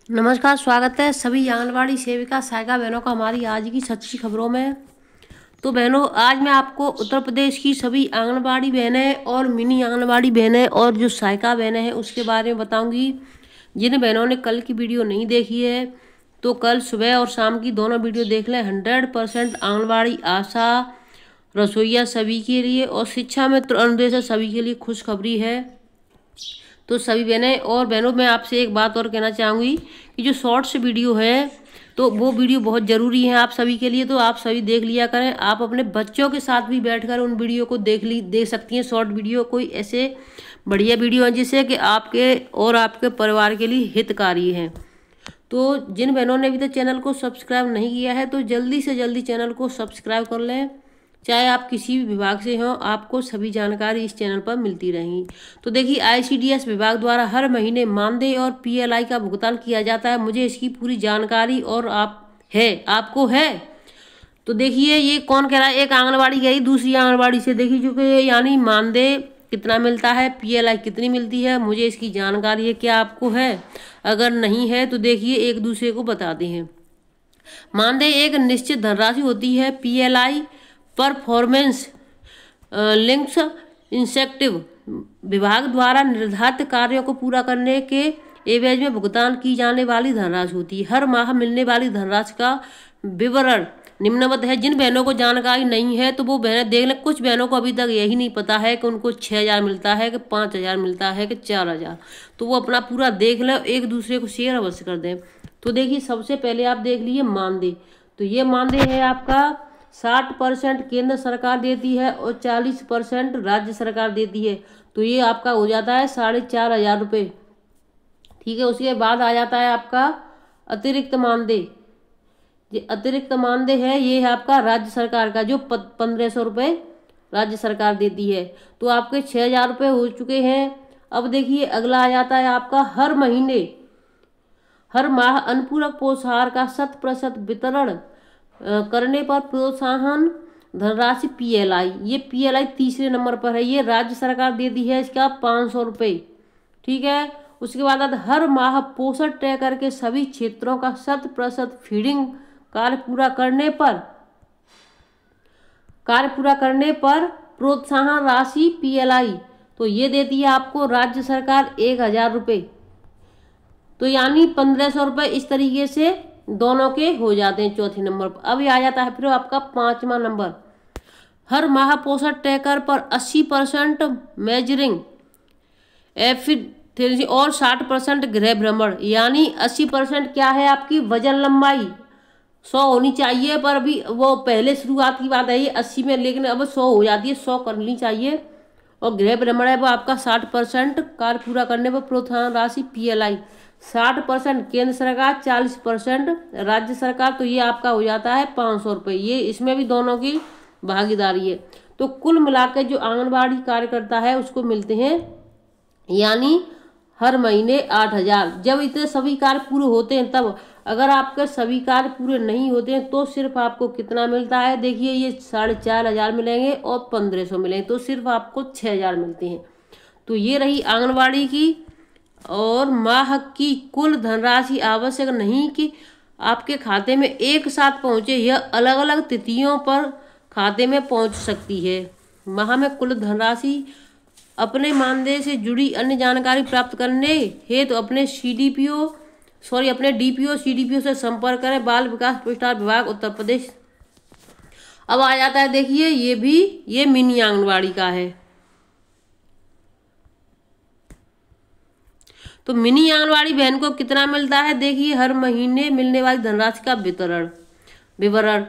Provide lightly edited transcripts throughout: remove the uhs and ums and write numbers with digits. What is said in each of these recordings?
नमस्कार, स्वागत है सभी आंगनबाड़ी सेविका सहायिका बहनों का हमारी आज की सच्ची खबरों में। तो बहनों, आज मैं आपको उत्तर प्रदेश की सभी आंगनबाड़ी बहनें और मिनी आंगनबाड़ी बहनें और जो सहायिका बहनें हैं उसके बारे में बताऊंगी। जिन बहनों ने कल की वीडियो नहीं देखी है तो कल सुबह और शाम की दोनों वीडियो देख लें। 100% आंगनबाड़ी आशा रसोईया सभी के लिए और शिक्षा मित्र अनुदेशक सभी के लिए खुशखबरी है। तो सभी बहनें और बहनों, मैं आपसे एक बात और कहना चाहूँगी कि जो शॉर्ट्स वीडियो है तो वो वीडियो बहुत ज़रूरी है आप सभी के लिए, तो आप सभी देख लिया करें। आप अपने बच्चों के साथ भी बैठकर उन वीडियो को देख सकती हैं। शॉर्ट वीडियो कोई ऐसे बढ़िया वीडियो हैं जिससे कि आपके और आपके परिवार के लिए हितकारी हैं। तो जिन बहनों ने अभी तक चैनल को सब्सक्राइब नहीं किया है तो जल्दी से जल्दी चैनल को सब्सक्राइब कर लें। चाहे आप किसी भी विभाग से हों, आपको सभी जानकारी इस चैनल पर मिलती रहेंगी। तो देखिए, आईसीडीएस विभाग द्वारा हर महीने मानदेय और पीएलआई का भुगतान किया जाता है। मुझे इसकी पूरी जानकारी और आपको है। तो देखिए, ये कौन कह रहा है, एक आंगनबाड़ी कह रही दूसरी आंगनबाड़ी से। देखिए, जो कि यानी मानदेय कितना मिलता है, पीएलआई कितनी मिलती है, मुझे इसकी जानकारी है। क्या आपको है? अगर नहीं है तो देखिए एक दूसरे को बताते हैं। मानदेय एक निश्चित धनराशि होती है। पीएलआई परफॉर्मेंस लिंक्स इंसेंटिव विभाग द्वारा निर्धारित कार्यों को पूरा करने के एवज में भुगतान की जाने वाली धनराशि होती है। हर माह मिलने वाली धनराशि का विवरण निम्नवत है। जिन बहनों को जानकारी नहीं है तो वो बहनें देख लें। कुछ बहनों को अभी तक यही नहीं पता है कि उनको 6,000 मिलता है कि 5,000 मिलता है कि 4,000, तो वो अपना पूरा देख लें, एक दूसरे को शेयर अवश्य कर दें। तो देखिए, सबसे पहले आप देख लीजिए मानदेय। तो ये मानदेय है आपका 60% केंद्र सरकार देती है और 40% राज्य सरकार देती है। तो ये आपका हो जाता है 4,500 रुपये। ठीक है, उसके बाद आ जाता है आपका अतिरिक्त मानदेय। ये अतिरिक्त मानदेय है, ये है आपका राज्य सरकार का, जो 1,500 रुपये राज्य सरकार देती है। तो आपके 6,000 रुपये हो चुके हैं। अब देखिए, अगला आ जाता है आपका हर माह अनुपूरक पोषाहार का 100% वितरण करने पर प्रोत्साहन धनराशि पीएलआई। ये पीएलआई तीसरे नंबर पर है, ये राज्य सरकार देती है, इसका 500 रुपये। ठीक है, उसके बाद हर माह पोषण तय करके सभी क्षेत्रों का 100% फीडिंग कार्य पूरा करने पर प्रोत्साहन राशि पीएलआई, तो ये देती है आपको राज्य सरकार 1,000 रुपये। तो यानी 1,500 रुपये इस तरीके से दोनों के हो जाते हैं चौथे नंबर पर। अब आ जाता है फिर आपका 5वां नंबर। हर माह पोषण टैकर पर 80% मेजरिंग एफिशिएंसी और 60% गृह भ्रमण। यानी 80% क्या है आपकी वजन लंबाई 100 होनी चाहिए, पर अभी वो पहले शुरुआत की बात है ये 80 में, लेकिन अब 100 हो जाती है, 100 करनी चाहिए। और गृह भ्रमण है वो आपका 60% कार्य पूरा करने पर प्रोत्साहन राशि पीएलआई। 60% केंद्र सरकार, 40% राज्य सरकार, तो ये आपका हो जाता है 500 रुपये। ये इसमें भी दोनों की भागीदारी है। तो कुल मिलाकर जो आंगनबाड़ी कार्यकर्ता है उसको मिलते हैं यानी हर महीने 8,000। जब इतने सभी कार्य पूरे होते हैं तब। अगर आपके सभी कार्य पूरे नहीं होते हैं तो सिर्फ आपको कितना मिलता है, देखिए ये 4,500 मिलेंगे और 1,500 मिलेंगे, तो सिर्फ आपको 6,000 मिलते हैं। तो ये रही आंगनबाड़ी की। और माह की कुल धनराशि आवश्यक नहीं कि आपके खाते में एक साथ पहुंचे, यह अलग अलग तिथियों पर खाते में पहुंच सकती है। माह में कुल धनराशि अपने मानदेय से जुड़ी अन्य जानकारी प्राप्त करने हेतु अपने डीपीओ सीडीपीओ से संपर्क करें। बाल विकास विस्तार विभाग उत्तर प्रदेश। अब आ जाता है, देखिए ये मिनी आंगनबाड़ी का है। तो मिनी आंगनबाड़ी बहन को कितना मिलता है, देखिए हर महीने मिलने वाली धनराशि का विवरण।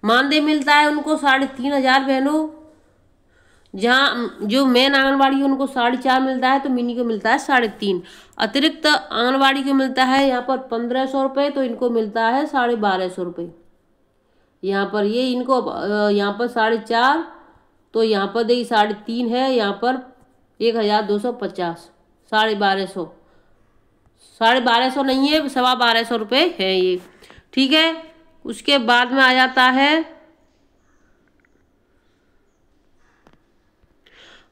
मानदेय मिलता है उनको 3,500 बहनों। जहाँ जो मेन आंगनबाड़ी है उनको 4,500 मिलता है, तो मिनी को मिलता है 3,500। अतिरिक्त आंगनबाड़ी को मिलता है यहाँ पर 1,500 रुपये, तो इनको मिलता है 1,250 रुपये। यहाँ पर ये इनको यहाँ पर 4,500, तो यहाँ पर देखिए 3,500 है, यहाँ पर 1,250, 1,250, 1,250 नहीं है, 1,250 रुपये है ये। ठीक है, उसके बाद में आ जाता है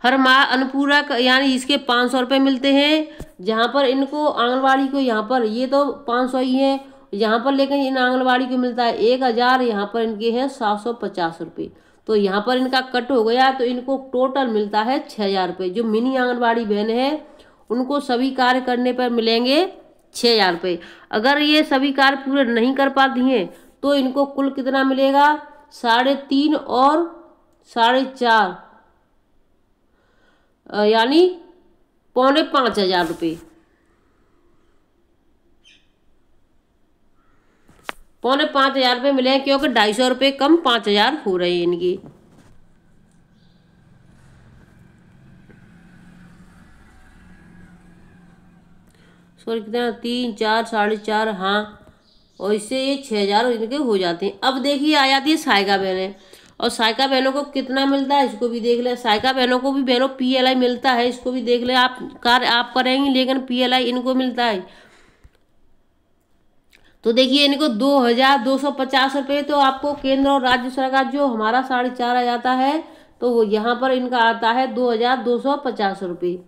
हर माह अनुपूरक यानी इसके 500 रुपये मिलते हैं। जहाँ पर इनको आंगनबाड़ी को यहाँ पर ये तो 500 ही है यहाँ पर, लेकिन इन आंगनबाड़ी को मिलता है 1000, यहाँ पर इनके हैं 750 रुपये। तो यहाँ पर इनका कट हो गया तो इनको टोटल मिलता है 6000 रुपये। जो मिनी आंगनबाड़ी बहन है उनको सभी कार्य करने पर मिलेंगे 6000 रुपये। अगर ये सभी कार्य पूरे नहीं कर पाती हैं तो इनको कुल कितना मिलेगा, 3.5 और 4.5 यानी 4,500 रुपये। 5,500 रुपये मिले, क्योंकि 250 रुपये कम 5000 हो रहे हैं इनके। सॉरी कितना, 3, 4, 4.5, हाँ, और इससे ये 6000 इनके हो जाते हैं। अब देखिए आ जाती है सहायिका बहनें, और सहायिका बहनों को कितना मिलता है इसको भी देख लें। सहायिका बहनों को भी बहनों PLI मिलता है, इसको भी देख लें। आप कार्य आप करेंगी लेकिन PLI इनको मिलता है। तो देखिए इनको 2250 रुपये तो आपको केंद्र और राज्य सरकार जो हमारा 4.5 आता है, तो वो यहाँ पर इनका आता है 2250 रुपये।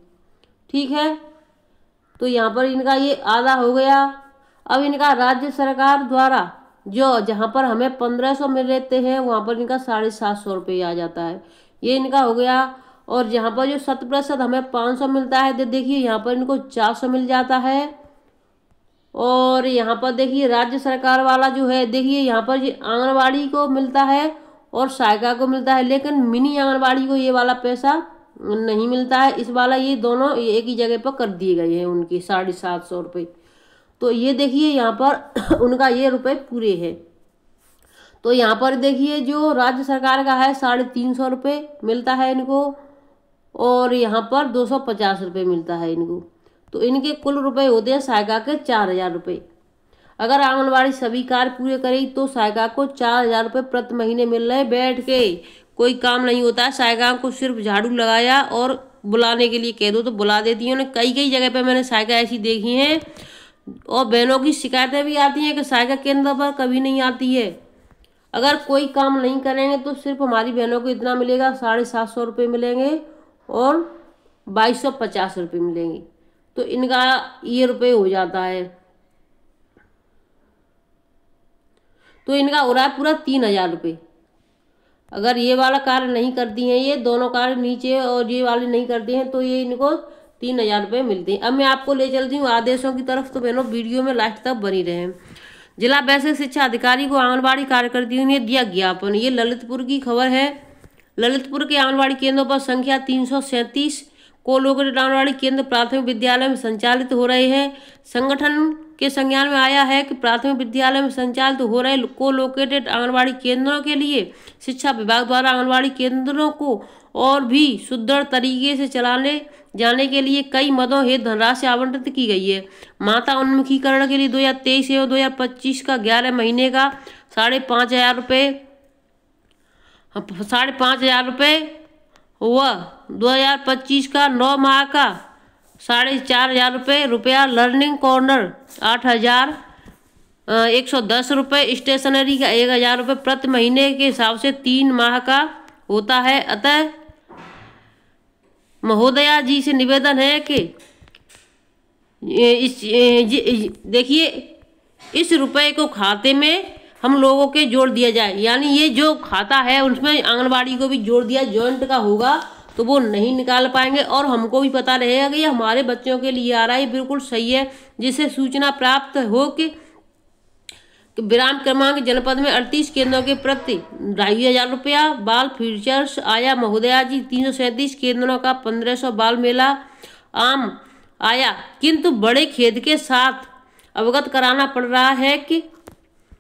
ठीक है, तो यहाँ पर इनका ये आधा हो गया। अब इनका राज्य सरकार द्वारा जो जहाँ पर हमें 1500 मिल लेते हैं वहाँ पर इनका 750 रुपये आ जाता है, ये इनका हो गया। और जहाँ पर जो 7% हमें 500 मिलता है, तो देखिए यहाँ पर इनको 400 मिल जाता है। और यहाँ पर देखिए राज्य सरकार वाला जो है, देखिए यहाँ पर ये आंगनबाड़ी को मिलता है और सहायिका को मिलता है, लेकिन मिनी आंगनबाड़ी को ये वाला पैसा नहीं मिलता है। इस वाला ये दोनों एक ही जगह पर कर दिए गए हैं उनके 750 रुपये। तो ये देखिए यहाँ पर उनका ये रुपए पूरे हैं। तो यहाँ पर देखिए जो राज्य सरकार का है 350 रुपये मिलता है इनको, और यहाँ पर 250 रुपये मिलता है इनको। तो इनके कुल रुपए होते हैं सहायिका के 4000 रुपये। अगर आंगनबाड़ी सभी कार्य पूरे करेगी तो सहायिका को 4000 रुपये प्रति महीने मिल रहे हैं। बैठ के कोई काम नहीं होता है, सहायिका को सिर्फ झाड़ू लगाया और बुलाने के लिए कह दो तो बुला देती हैं। कई कई जगह पे मैंने सहायिका ऐसी देखी हैं, और बहनों की शिकायतें भी आती हैं कि सहायिका केंद्र पर कभी नहीं आती है। अगर कोई काम नहीं करेंगे तो सिर्फ हमारी बहनों को इतना मिलेगा, 750 रुपये मिलेंगे और 2250 रुपये मिलेंगे। तो इनका ये रुपये हो जाता है, तो इनका हो रहा है पूरा 3000 रुपये। अगर ये वाला कार्य नहीं करती हैं, ये दोनों कार्य नीचे और ये वाले नहीं करती हैं, तो ये इनको 3000 रुपये मिलते हैं। अब मैं आपको ले चलती हूँ आदेशों की तरफ, तो बहनों वीडियो में लास्ट तक बनी रहें। जिला बेसिक शिक्षा अधिकारी को आंगनबाड़ी कार्यकर्तियों ने दिया ज्ञापन। ये ललितपुर की खबर है। ललितपुर के आंगनबाड़ी केंद्रों पर संख्या 337 को लोकेटेड आंगनबाड़ी केंद्र प्राथमिक विद्यालय में संचालित हो रहे हैं। संगठन के संज्ञान में आया है कि प्राथमिक विद्यालय में संचालित हो रहे को लोकेटेड आंगनबाड़ी केंद्रों के लिए शिक्षा विभाग द्वारा आंगनबाड़ी केंद्रों को और भी सुदृढ़ तरीके से चलाने जाने के लिए कई मदों हेतु धनराशि आवंटित की गई है। माता उन्मुखीकरण के लिए 2023 एवं 2025 का 11 महीने का 5,500 रुपये 5,500 रुपये हुआ। 2025 का 9 माह का 4,500 रुपया। लर्निंग कॉर्नर 8,110 रुपये। स्टेशनरी का 1,000 रुपये प्रति महीने के हिसाब से 3 माह का होता है। अतः महोदया जी से निवेदन है कि देखिए इस रुपए को खाते में हम लोगों के जोड़ दिया जाए, यानी ये जो खाता है उसमें आंगनबाड़ी को भी जोड़ दिया, जॉइंट का होगा तो वो नहीं निकाल पाएंगे, और हमको भी पता रहेगा कि ये हमारे बच्चों के लिए आ रहा है, बिल्कुल सही है। जिससे सूचना प्राप्त हो कि विराम क्रमांक जनपद में 38 केंद्रों के प्रति 2,500 रुपया। बाल फीचर्स आया महोदया जी 337 केंद्रों का 1500 बाल मेला आम आया, किंतु बड़े खेद के साथ अवगत कराना पड़ रहा है कि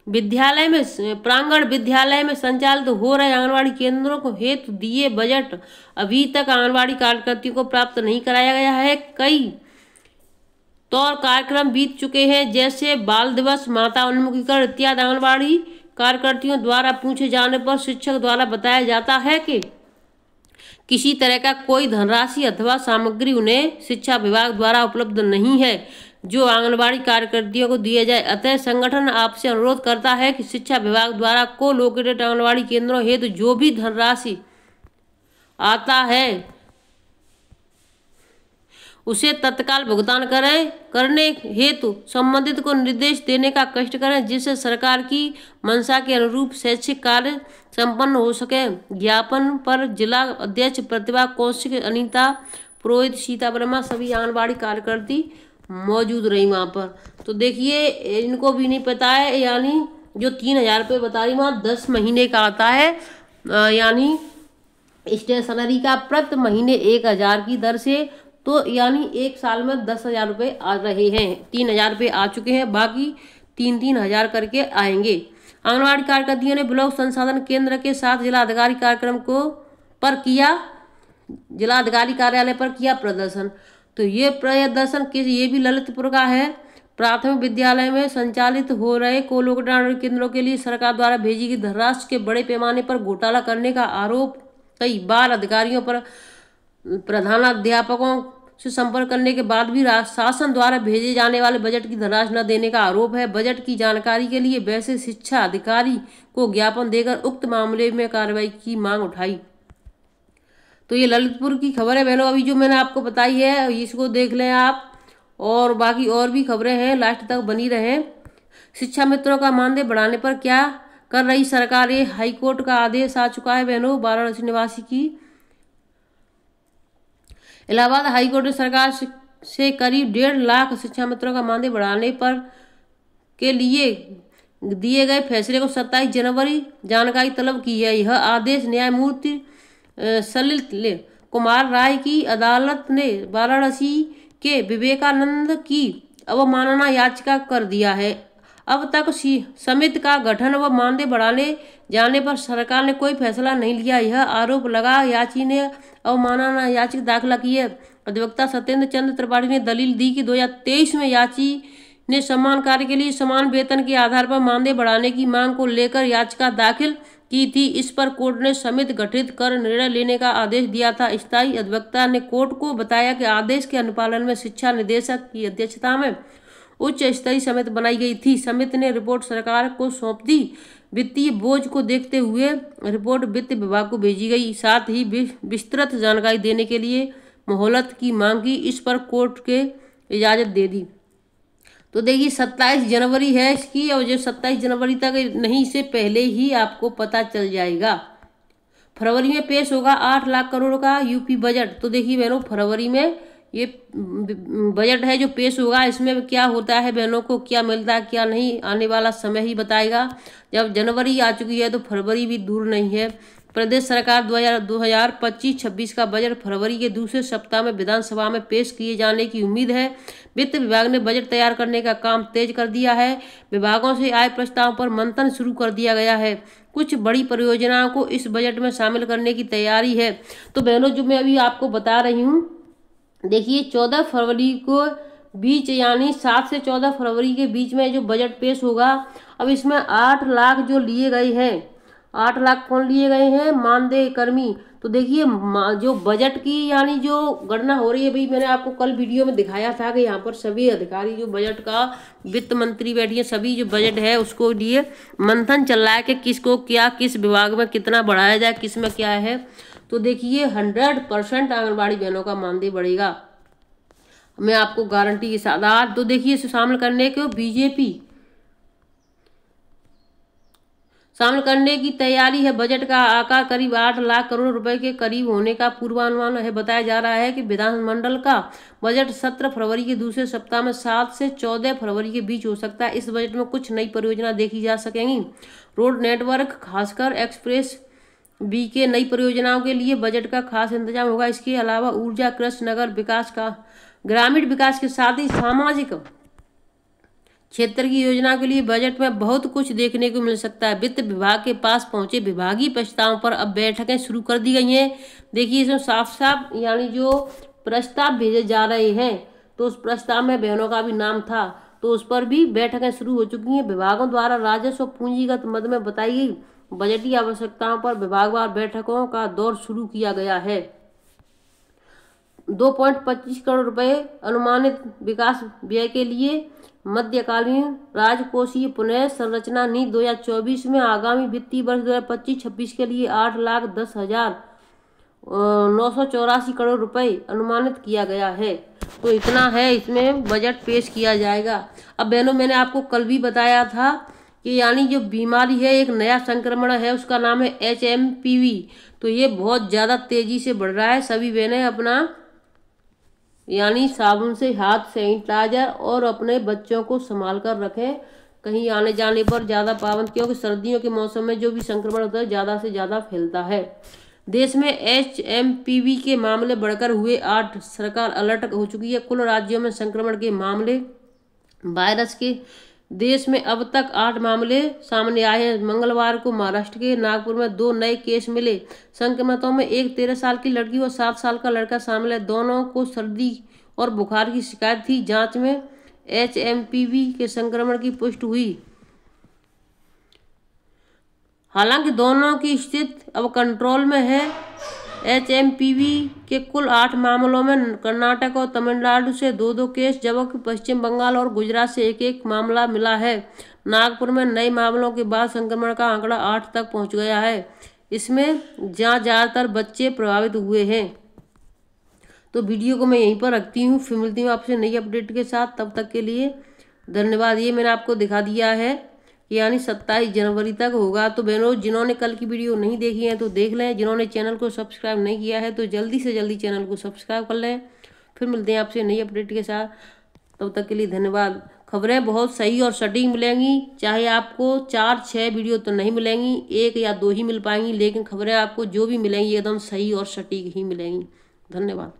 विद्यालय में प्रांगण विद्यालय में संचालित हो रहे आंगनबाड़ी केंद्रों को हेतु दिए बजट अभी तक आंगनबाड़ी कार्यकर्तियों को प्राप्त नहीं कराया गया है। कई तौर कार्यक्रम बीत चुके हैं, जैसे बाल दिवस, माता उन्मुखीकरण इत्यादि। आंगनबाड़ी कार्यकर्तियों द्वारा पूछे जाने पर शिक्षक द्वारा बताया जाता है कि किसी तरह का कोई धनराशि अथवा सामग्री उन्हें शिक्षा विभाग द्वारा उपलब्ध नहीं है जो आंगनबाड़ी कार्यकर्तियों को दिया जाए। अतः संगठन आपसे अनुरोध करता है कि शिक्षा विभाग द्वारा को लोकेटेड आंगनबाड़ी केंद्रों हेतु जो भी धनराशि आता है उसे तत्काल भुगतान करने हेतु संबंधित को निर्देश देने का कष्ट करें, जिससे सरकार की मंशा के अनुरूप शैक्षिक कार्य संपन्न हो सके। ज्ञापन पर जिला अध्यक्ष प्रतिभा कौशिक, अनीता पुरोहित, सीता वर्मा, सभी आंगनबाड़ी कार्यकर्ती मौजूद रही वहाँ पर। तो देखिए इनको भी नहीं पता है, यानी जो 3,000 रुपये बता रही वहाँ 10 महीने का आता है, यानी स्टेशनरी का प्रति महीने 1,000 की दर से, तो यानी एक साल में 10,000 रुपये आ रहे हैं। 3,000 रुपये आ चुके हैं, बाकी 3,000 करके आएंगे। आंगनबाड़ी कार्यकर्तियों ने ब्लॉक संसाधन केंद्र के साथ जिलाधिकारी कार्यक्रम जिलाधिकारी कार्यालय पर किया प्रदर्शन। तो ये प्रदर्शन ये भी ललितपुर का है। प्राथमिक विद्यालय में संचालित हो रहे कोविड केंद्रों के लिए सरकार द्वारा भेजी गई धनराशि के बड़े पैमाने पर घोटाला करने का आरोप कई बार अधिकारियों पर प्रधानाध्यापकों से संपर्क करने के बाद भी शासन द्वारा भेजे जाने वाले बजट की धनराशि न देने का आरोप है। बजट की जानकारी के लिए वैसे शिक्षा अधिकारी को ज्ञापन देकर उक्त मामले में कार्रवाई की मांग उठाई। तो ये ललितपुर की खबर है बहनों, अभी जो मैंने आपको बताई है इसको देख लें आप, और बाकी और भी खबरें हैं, लास्ट तक बनी रहें। शिक्षा मित्रों का मानदेय बढ़ाने पर क्या कर रही सरकार, ये हाईकोर्ट का आदेश आ चुका है बहनों। वाराणसी निवासी की इलाहाबाद हाईकोर्ट ने सरकार से करीब 1.5 लाख शिक्षा मित्रों का मानदेय बढ़ाने पर के लिए दिए गए फैसले को 27 जनवरी जानकारी तलब की है। यह आदेश न्यायमूर्ति सलिल कुमार राय की अदालत ने वाराणसी के विवेकानंद की अवमानना याचिका कर दिया है। अब तक समिति का गठन व मानदेय बढ़ाने जाने पर सरकार ने कोई फैसला नहीं लिया, यह आरोप लगा याची ने अवमानना याचिका दाखिल की है। अधिवक्ता सत्येंद्र चंद्र त्रिपाठी ने दलील दी कि 2023 में याची ने समान कार्य के लिए समान वेतन के आधार पर मानदेय बढ़ाने की मांग को लेकर याचिका दाखिल की थी। इस पर कोर्ट ने समिति गठित कर निर्णय लेने का आदेश दिया था। स्थायी अधिवक्ता ने कोर्ट को बताया कि आदेश के अनुपालन में शिक्षा निदेशक की अध्यक्षता में उच्च स्तरीय समिति बनाई गई थी। समिति ने रिपोर्ट सरकार को सौंप दी। वित्तीय बोझ को देखते हुए रिपोर्ट वित्त विभाग को भेजी गई, साथ ही विस्तृत जानकारी देने के लिए मोहलत की मांग की। इस पर कोर्ट के इजाजत दे दी। तो देखिए 27 जनवरी है इसकी, और जो 27 जनवरी तक नहीं, से पहले ही आपको पता चल जाएगा। फरवरी में पेश होगा 8 लाख करोड़ का यूपी बजट। तो देखिए बहनों फरवरी में ये बजट है जो पेश होगा, इसमें क्या होता है बहनों को, क्या मिलता है क्या नहीं, आने वाला समय ही बताएगा। जब जनवरी आ चुकी है तो फरवरी भी दूर नहीं है। प्रदेश सरकार 2025-26 का बजट फरवरी के दूसरे सप्ताह में विधानसभा में पेश किए जाने की उम्मीद है। वित्त विभाग ने बजट तैयार करने का काम तेज कर दिया है। विभागों से आय प्रस्ताव पर मंथन शुरू कर दिया गया है। कुछ बड़ी परियोजनाओं को इस बजट में शामिल करने की तैयारी है। तो बहनों जो मैं अभी आपको बता रही हूँ, देखिए 14 फरवरी को बीच, यानी 7 से 14 फरवरी के बीच में जो बजट पेश होगा। अब इसमें 8 लाख जो लिए गए हैं, 8 लाख कौन लिए गए हैं, मानदेय कर्मी। तो देखिए जो बजट की यानी जो गणना हो रही है, भाई मैंने आपको कल वीडियो में दिखाया था कि यहाँ पर सभी अधिकारी जो बजट का, वित्त मंत्री बैठी है, सभी जो बजट है उसको लिए मंथन चल रहा है कि किसको क्या, किस विभाग में कितना बढ़ाया जाए, किस में क्या है। तो देखिए 100% आंगनबाड़ी बहनों का मानदेय बढ़ेगा, मैं आपको गारंटी के साथ। तो देखिए इसे शामिल करने को बीजेपी शामिल करने की तैयारी है। बजट का आकार करीब 8 लाख करोड़ रुपए के करीब होने का पूर्वानुमान है। बताया जा रहा है कि विधानमंडल का बजट 17 फरवरी के दूसरे सप्ताह में 7 से 14 फरवरी के बीच हो सकता है। इस बजट में कुछ नई परियोजना देखी जा सकेंगी। रोड नेटवर्क, खासकर एक्सप्रेस बी के नई परियोजनाओं के लिए बजट का खास इंतजाम होगा। इसके अलावा ऊर्जा, कृषि, नगर विकास का ग्रामीण विकास के साथ ही सामाजिक क्षेत्र की योजना के लिए बजट में बहुत कुछ देखने को मिल सकता है। वित्त विभाग के पास पहुंचे विभागीय प्रस्तावों पर अब बैठकें शुरू कर दी गई हैं। देखिए इसमें साफ साफ यानी जो प्रस्ताव भेजे जा रहे हैं, तो उस प्रस्ताव में बहनों का भी नाम था, तो उस पर भी बैठकें शुरू हो चुकी हैं। विभागों द्वारा राजस्व और पूंजीगत मद में बताई गई बजटीय आवश्यकताओं पर विभागवार बैठकों का दौर शुरू किया गया है। 2.25 करोड़ रुपए अनुमानित विकास व्यय के लिए मध्यकालीन राजकोषीय पुनः संरचना नीति 2024 में आगामी वित्तीय वर्ष 2025-26 के लिए 8,10,984 करोड़ रुपए अनुमानित किया गया है। तो इतना है इसमें बजट पेश किया जाएगा। अब बहनों, मैंने आपको कल भी बताया था कि यानी जो बीमारी है, एक नया संक्रमण है, उसका नाम है HMPV। तो ये बहुत ज़्यादा तेज़ी से बढ़ रहा है। सभी बहनें अपना यानी साबुन से हाथ, सैनिटाइजर और अपने बच्चों को संभाल कर रखें। कहीं आने जाने पर ज़्यादा पाबंद, क्योंकि सर्दियों के मौसम में जो भी संक्रमण होता है ज़्यादा से ज़्यादा फैलता है। देश में HMPV के मामले बढ़कर हुए 8, सरकार अलर्ट हो चुकी है। कुल राज्यों में संक्रमण के मामले वायरस के देश में अब तक 8 मामले सामने आए हैं। मंगलवार को महाराष्ट्र के नागपुर में 2 नए केस मिले। संक्रमितों में एक 13 साल की लड़की और 7 साल का लड़का शामिल है। दोनों को सर्दी और बुखार की शिकायत थी। जांच में HMPV के संक्रमण की पुष्टि हुई। हालांकि दोनों की स्थिति अब कंट्रोल में है। HMPV के कुल 8 मामलों में कर्नाटक और तमिलनाडु से 2-2 केस, जबकि पश्चिम बंगाल और गुजरात से 1-1 मामला मिला है। नागपुर में नए मामलों के बाद संक्रमण का आंकड़ा 8 तक पहुंच गया है। इसमें जहां ज़्यादातर बच्चे प्रभावित हुए हैं। तो वीडियो को मैं यहीं पर रखती हूँ, फिर मिलती हूँ आपसे नई अपडेट के साथ। तब तक के लिए धन्यवाद। ये मैंने आपको दिखा दिया है कि यानी 27 जनवरी तक होगा। तो बहनों, जिन्होंने कल की वीडियो नहीं देखी है तो देख लें। जिन्होंने चैनल को सब्सक्राइब नहीं किया है तो जल्दी से जल्दी चैनल को सब्सक्राइब कर लें। फिर मिलते हैं आपसे नई अपडेट के साथ। तब तक के लिए धन्यवाद। खबरें बहुत सही और सटीक मिलेंगी। चाहे आपको 4-6 वीडियो तो नहीं मिलेंगी, 1 या 2 ही मिल पाएंगी, लेकिन खबरें आपको जो भी मिलेंगी एकदम सही और सटीक ही मिलेंगी। धन्यवाद।